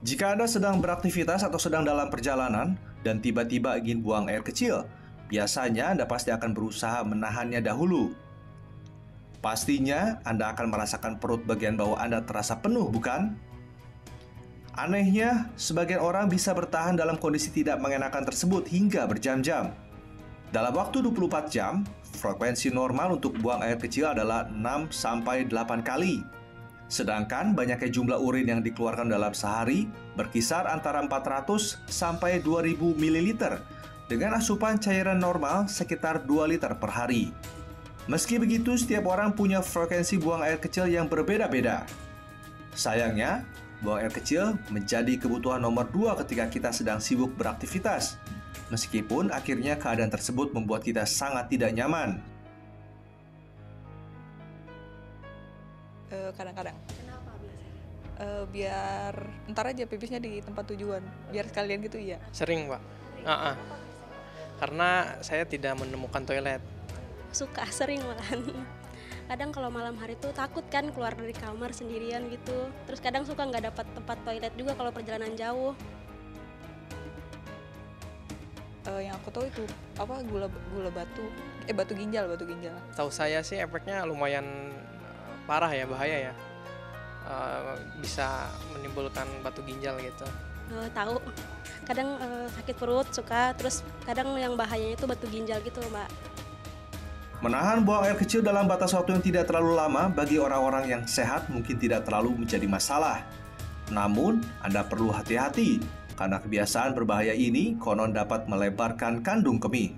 Jika Anda sedang beraktivitas atau sedang dalam perjalanan dan tiba-tiba ingin buang air kecil, biasanya Anda pasti akan berusaha menahannya dahulu. Pastinya Anda akan merasakan perut bagian bawah Anda terasa penuh, bukan? Anehnya, sebagian orang bisa bertahan dalam kondisi tidak mengenakan tersebut hingga berjam-jam. Dalam waktu 24 jam, frekuensi normal untuk buang air kecil adalah 6-8 kali. Sedangkan banyaknya jumlah urin yang dikeluarkan dalam sehari berkisar antara 400 sampai 2000 ml dengan asupan cairan normal sekitar 2 liter per hari. Meski begitu, setiap orang punya frekuensi buang air kecil yang berbeda-beda. Sayangnya, buang air kecil menjadi kebutuhan nomor 2 ketika kita sedang sibuk beraktivitas. Meskipun akhirnya keadaan tersebut membuat kita sangat tidak nyaman. Kadang-kadang. Kenapa biasanya? Biar ntar aja pipisnya di tempat tujuan. Biar sekalian gitu ya. Sering, Pak. Karena saya tidak menemukan toilet. Suka sering malahan. Kadang kalau malam hari tuh takut kan keluar dari kamar sendirian gitu. Terus kadang suka nggak dapat tempat toilet juga kalau perjalanan jauh. Yang aku tahu itu apa gula batu. Batu ginjal. Tahu saya sih efeknya lumayan parah ya, bahaya ya. Bisa menimbulkan batu ginjal gitu. Tahu. Kadang sakit perut suka, terus kadang yang bahayanya itu batu ginjal gitu, Mbak. Menahan buang air kecil dalam batas waktu yang tidak terlalu lama bagi orang-orang yang sehat mungkin tidak terlalu menjadi masalah. Namun, Anda perlu hati-hati karena kebiasaan berbahaya ini konon dapat melebarkan kandung kemih.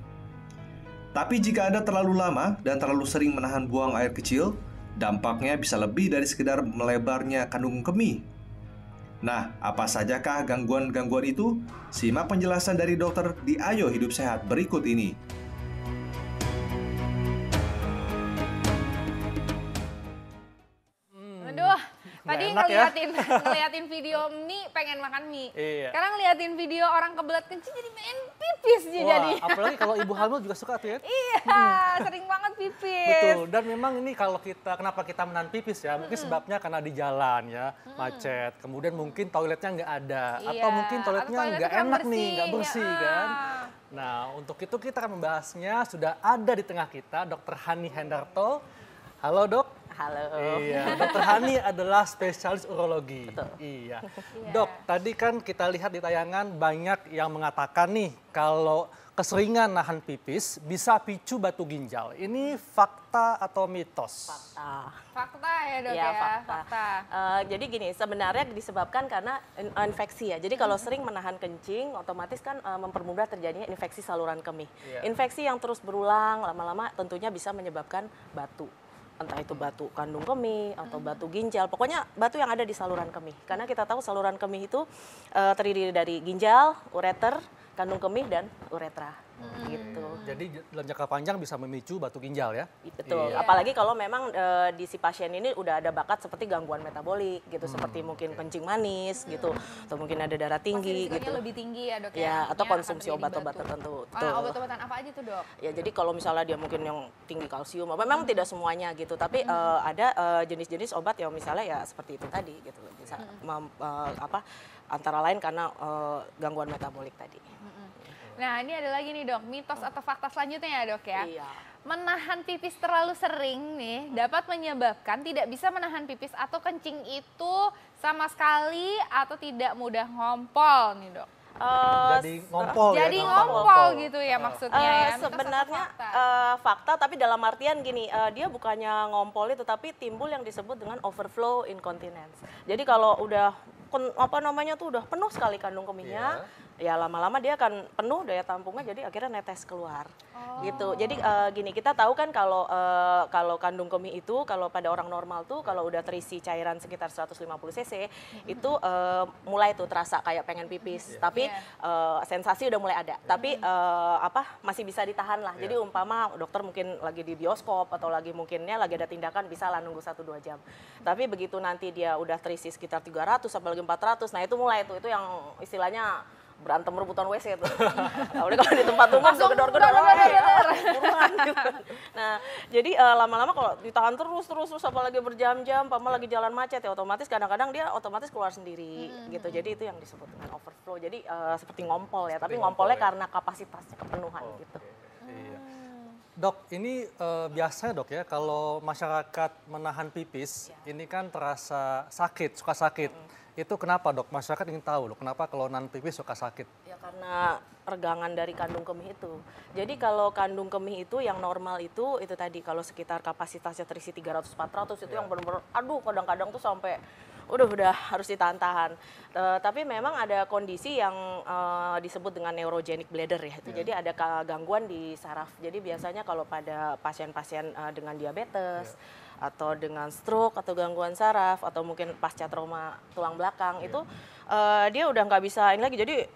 Tapi jika Anda terlalu lama dan terlalu sering menahan buang air kecil, dampaknya bisa lebih dari sekedar melebarnya kandung kemih. Nah, apa sajakah gangguan-gangguan itu? Simak penjelasan dari dokter di Ayo Hidup Sehat berikut ini. Aduh, tadi enak ya. ngeliatin video mie pengen makan mie. Iya. Sekarang ngeliatin video orang kebelet kencing jadi pengen pipis Wah, jadi. apalagi kalau ibu hamil juga suka tuh ya. Iya, sering banget pipis. Betul, dan memang ini kalau kenapa kita menahan pipis ya, mungkin sebabnya karena di jalan ya, macet, kemudian mungkin toiletnya nggak ada, Iya, atau mungkin toiletnya toiletnya nggak kurang enak nih, bersih, nggak bersih kan. Nah, untuk itu kita akan membahasnya, sudah ada di tengah kita Dr. Hani Hendarto. Halo dok. Halo. Iya, Dr. Hani adalah spesialis urologi. Betul. Iya. Dok, tadi kan kita lihat di tayangan banyak yang mengatakan nih kalau keseringan nahan pipis bisa picu batu ginjal. Ini fakta atau mitos? Fakta ya dok Iya, ya, fakta. Jadi gini, sebenarnya disebabkan karena infeksi ya. Jadi kalau sering menahan kencing, otomatis kan mempermudah terjadinya infeksi saluran kemih. Infeksi yang terus berulang, lama-lama tentunya bisa menyebabkan batu. Entah itu batu kandung kemih atau batu ginjal, pokoknya batu yang ada di saluran kemih. Karena kita tahu saluran kemih itu terdiri dari ginjal, ureter, kandung kemih, dan uretra. Gitu. Jadi dalam jangka panjang bisa memicu batu ginjal ya? Betul, Iya. apalagi kalau memang di si pasien ini udah ada bakat seperti gangguan metabolik gitu, seperti mungkin kencing manis gitu, atau mungkin ada darah tinggi Risikonya gitu. lebih tinggi ya dok ya. Ya, atau Akan konsumsi terjadi obat-obat batu. tertentu. Obat-obatan apa aja tuh dok? Ya, jadi kalau misalnya dia mungkin yang tinggi kalsium, memang tidak semuanya gitu, tapi ada jenis-jenis obat yang misalnya ya seperti itu tadi gitu, bisa antara lain karena gangguan metabolik tadi. Nah ini ada lagi nih dok, mitos atau fakta selanjutnya ya dok ya. Iya. Menahan pipis terlalu sering nih dapat menyebabkan tidak bisa menahan pipis atau kencing itu sama sekali atau tidak mudah ngompol nih dok. Jadi ngompol ya? Jadi ngompol gitu ya maksudnya ya. Mitos atau Sebenarnya fakta, tapi dalam artian gini, dia bukannya ngompol itu, tapi timbul yang disebut dengan overflow incontinence. Jadi kalau udah udah penuh sekali kandung kemihnya, ya lama-lama dia akan penuh daya tampungnya, jadi akhirnya netes keluar. Gitu. Jadi gini, kita tahu kan kalau kandung kemih itu kalau pada orang normal tuh kalau udah terisi cairan sekitar 150 cc itu mulai tuh terasa kayak pengen pipis, tapi sensasi udah mulai ada. Tapi masih bisa ditahan lah. Jadi umpama dokter mungkin lagi di bioskop atau lagi ada tindakan, bisa lah nunggu 1-2 jam. Tapi begitu nanti dia udah terisi sekitar 300 apalagi 400, nah itu mulai tuh, itu yang istilahnya berantem rebutan WC tuh. Nah, udah kalau di tempat umum Langsung gedor-gedor, gedor. buruan gitu. Nah, jadi lama-lama kalau ditahan terus apalagi berjam-jam, pama lagi jalan macet ya otomatis kadang-kadang dia otomatis keluar sendiri gitu. Jadi itu yang disebut dengan overflow. Jadi seperti ngompol ya, tapi ngompolinya karena kapasitasnya kepenuhan gitu. Iya. Dok, ini biasanya dok ya kalau masyarakat menahan pipis, ini kan terasa sakit, suka sakit. Itu kenapa dok? Masyarakat ingin tahu loh, kenapa kalau nahan pipis suka sakit? Ya karena regangan dari kandung kemih itu. Jadi kalau kandung kemih itu yang normal itu tadi kalau sekitar kapasitasnya terisi 300-400 itu yang benar-benar aduh kadang-kadang tuh sampai udah harus ditahan-tahan. Tapi memang ada kondisi yang disebut dengan neurogenic bladder ya. Itu jadi ada gangguan di saraf. Jadi biasanya kalau pada pasien-pasien dengan diabetes atau dengan stroke atau gangguan saraf atau mungkin pasca trauma tulang belakang itu dia udah nggak bisa ini lagi. Jadi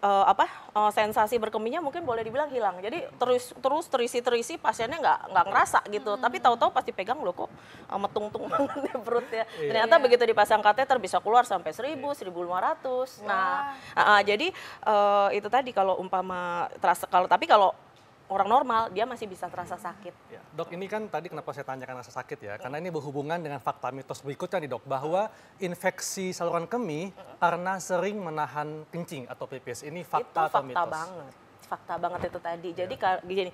sensasi berkemihnya mungkin boleh dibilang hilang. Jadi terus terisi pasiennya nggak ngerasa gitu. Tapi tahu-tahu pasti pegang loh kok metung-tung banget di perut ya. Ternyata begitu dipasang kateter bisa keluar sampai 1.000, 1.500. Nah, jadi itu tadi kalau umpama terasa kalau orang normal dia masih bisa terasa sakit. Ya, dok, ini kan tadi kenapa saya tanyakan rasa sakit ya, karena ini berhubungan dengan fakta mitos berikutnya nih dok, bahwa infeksi saluran kemih karena sering menahan kencing atau pipis. Ini fakta atau mitos? Fakta banget itu tadi. Jadi gini,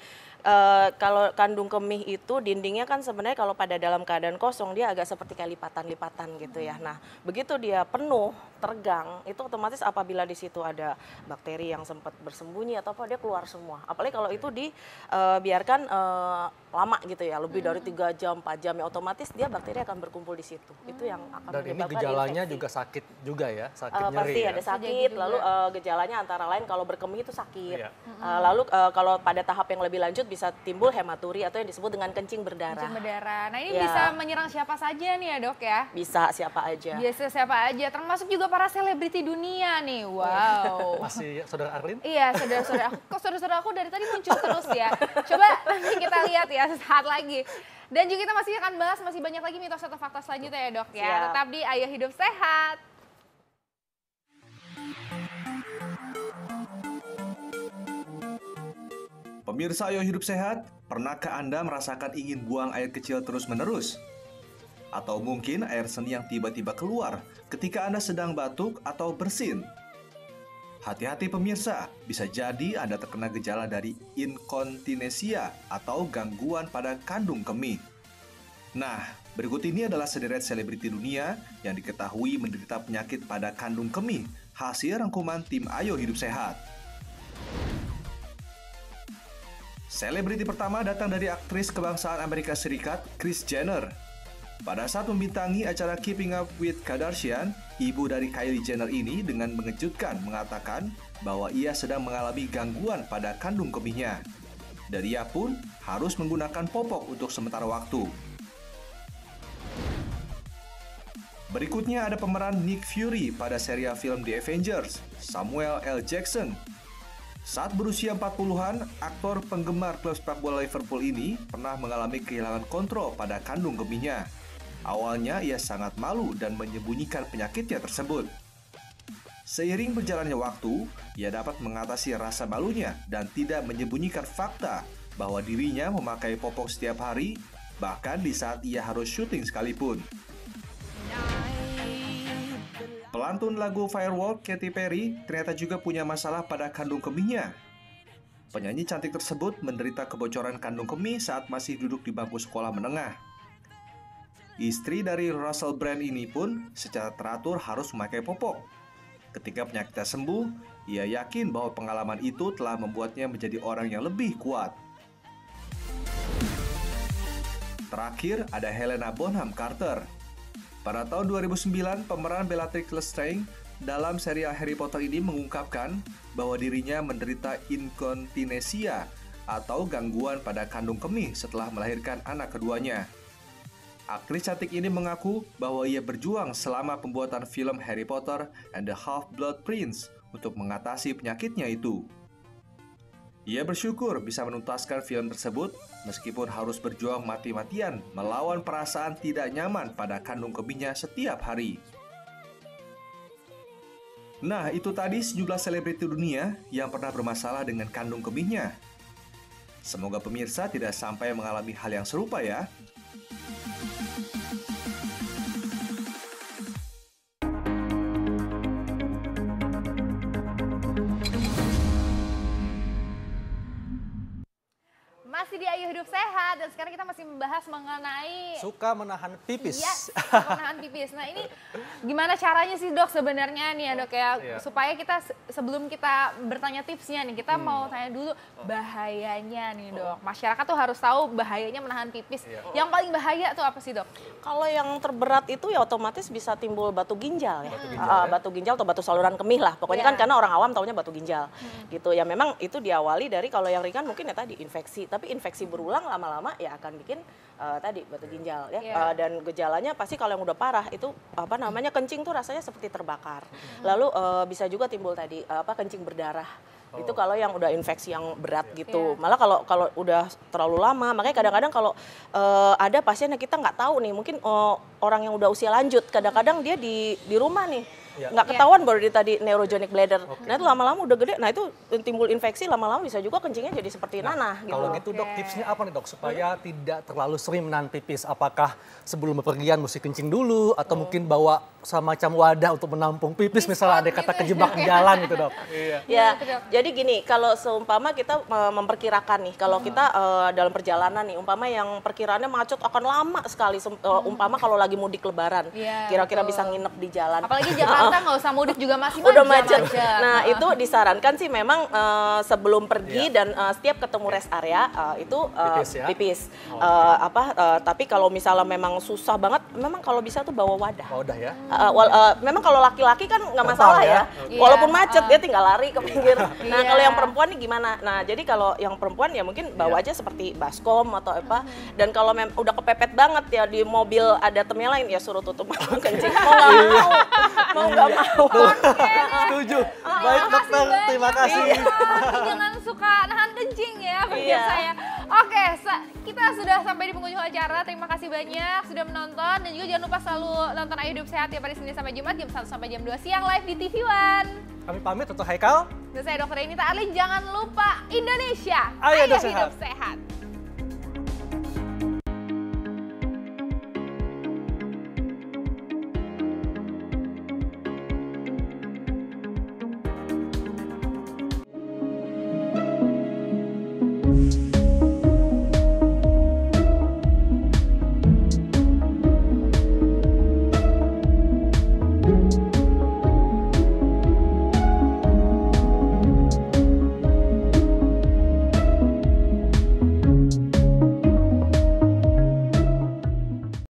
kalau kandung kemih itu dindingnya kan sebenarnya kalau pada dalam keadaan kosong dia agak seperti kayak lipatan-lipatan gitu ya. Nah, begitu dia penuh, tergang, itu otomatis apabila di situ ada bakteri yang sempat bersembunyi atau apa dia keluar semua. Apalagi kalau itu dibiarkan lama gitu ya, lebih dari 3 jam, 4 jam ya otomatis dia bakteri akan berkumpul di situ. Itu yang akan dan ini menyebabkan gejalanya infeksi. juga sakit juga ya, sakit nyeri Pasti ya. ada sakit, lalu gejalanya antara lain kalau berkemih itu sakit. Iya. Lalu kalau pada tahap yang lebih lanjut bisa timbul hematuri atau yang disebut dengan kencing berdarah. Kencing berdarah. Nah ini Ya. bisa menyerang siapa saja nih ya dok ya? Bisa siapa aja. Biasa siapa aja, termasuk juga para selebriti dunia nih. Wow. Masih saudara Arlin? Iya, saudara-saudara aku. Kok saudara-saudara aku dari tadi muncul terus ya. Coba nanti kita lihat ya sesaat lagi. Dan juga kita masih akan bahas masih banyak lagi mitos atau fakta selanjutnya ya dok ya. Siap. Tetap di Ayo Hidup Sehat. Pemirsa Ayo Hidup Sehat, pernahkah Anda merasakan ingin buang air kecil terus-menerus? Atau mungkin air seni yang tiba-tiba keluar ketika Anda sedang batuk atau bersin? Hati-hati pemirsa, bisa jadi Anda terkena gejala dari inkontinesia atau gangguan pada kandung kemih. Nah, berikut ini adalah sederet selebriti dunia yang diketahui menderita penyakit pada kandung kemih, hasil rangkuman tim Ayo Hidup Sehat. Selebriti pertama datang dari aktris kebangsaan Amerika Serikat, Kris Jenner. Pada saat membintangi acara Keeping Up with Kardashian, ibu dari Kylie Jenner ini dengan mengejutkan mengatakan bahwa ia sedang mengalami gangguan pada kandung kemihnya. Dan ia pun harus menggunakan popok untuk sementara waktu. Berikutnya ada pemeran Nick Fury pada serial film The Avengers, Samuel L. Jackson. Saat berusia 40-an, aktor penggemar klub sepak bola Liverpool ini pernah mengalami kehilangan kontrol pada kandung kemihnya. Awalnya ia sangat malu dan menyembunyikan penyakitnya tersebut. Seiring berjalannya waktu, ia dapat mengatasi rasa malunya dan tidak menyembunyikan fakta bahwa dirinya memakai popok setiap hari, bahkan di saat ia harus syuting sekalipun. Pelantun lagu Firework, Katy Perry, ternyata juga punya masalah pada kandung kemihnya. Penyanyi cantik tersebut menderita kebocoran kandung kemih saat masih duduk di bangku sekolah menengah. Istri dari Russell Brand ini pun secara teratur harus memakai popok. Ketika penyakitnya sembuh, ia yakin bahwa pengalaman itu telah membuatnya menjadi orang yang lebih kuat. Terakhir, ada Helena Bonham Carter. Pada tahun 2009, pemeran Bellatrix Lestrange dalam serial Harry Potter ini mengungkapkan bahwa dirinya menderita inkontinesia atau gangguan pada kandung kemih setelah melahirkan anak keduanya. Aktris cantik ini mengaku bahwa ia berjuang selama pembuatan film Harry Potter and the Half-Blood Prince untuk mengatasi penyakitnya itu. Ia bersyukur bisa menuntaskan film tersebut meskipun harus berjuang mati-matian melawan perasaan tidak nyaman pada kandung kemihnya setiap hari. Nah, itu tadi sejumlah selebriti dunia yang pernah bermasalah dengan kandung kemihnya. Semoga pemirsa tidak sampai mengalami hal yang serupa ya. Masih di Ayo Hidup Sehat dan sekarang kita masih membahas mengenai Suka menahan pipis. Yes, menahan pipis. Nah ini gimana caranya sih dok sebenarnya nih ya dok ya, supaya kita sebelum kita bertanya tipsnya nih, kita mau tanya dulu bahayanya nih dok. Masyarakat tuh harus tahu bahayanya menahan pipis. Yang paling bahaya tuh apa sih dok? Kalau yang terberat itu ya otomatis bisa timbul batu ginjal ya. Batu ginjal atau batu saluran kemih lah. Pokoknya kan karena orang awam taunya batu ginjal gitu. Ya memang itu diawali dari kalau yang ringan mungkin ya tadi infeksi. Tapi infeksi berulang lama-lama ya akan bikin tadi batu ginjal ya. Dan gejalanya pasti kalau yang udah parah itu apa namanya kencing tuh rasanya seperti terbakar. Lalu bisa juga timbul tadi kencing berdarah. Itu kalau yang udah infeksi yang berat gitu. Malah kalau udah terlalu lama, makanya kadang-kadang kalau ada pasien yang kita nggak tahu nih, mungkin orang yang udah usia lanjut, kadang-kadang dia di rumah nih. Nggak ketahuan baru dia tadi neurogenic bladder. Nah itu lama-lama udah gede, nah itu timbul infeksi lama-lama bisa juga kencingnya jadi seperti nanah gitu. Kalau gitu dok, tipsnya apa nih dok supaya tidak terlalu sering menahan pipis? Apakah sebelum bepergian mesti kencing dulu atau mungkin bawa semacam wadah untuk menampung pipis misalnya ada kata kejebak di jalan gitu dok? Ya, jadi gini, kalau seumpama kita memperkirakan nih, kalau kita dalam perjalanan nih, umpama yang perkiraannya macet akan lama sekali, umpama kalau lagi mudik lebaran, kira-kira bisa nginep di jalan. Apalagi Jakarta nggak usah mudik juga masih udah macet. Nah itu disarankan sih memang sebelum pergi dan setiap ketemu rest area itu pipis. Tapi kalau misalnya memang susah banget, memang kalau bisa tuh bawa wadah. Wadah ya? Memang kalau laki-laki kan nggak masalah ya. Walaupun macet dia tinggal lari ke pinggir. Nah kalau yang perempuan nih gimana? Nah jadi kalau yang perempuan ya mungkin bawa aja seperti baskom atau apa. Dan kalau udah kepepet banget ya di mobil ada temnya lain ya suruh tutup kencing. Mau nggak mau. Setuju. Baik dokter, terima kasih. Jangan suka nahan kencing ya pemirsa ya. Oke, kita sudah sampai di penghujung acara. Terima kasih banyak sudah menonton dan juga jangan lupa selalu nonton Ayo Hidup Sehat tiap hari Senin sampai Jumat jam 1 sampai jam 2 siang live di TV One. Kami pamit untuk Haikal. Dan saya Dr. Renita Arlin. Jangan lupa Indonesia, Ayo Hidup Hidup Sehat.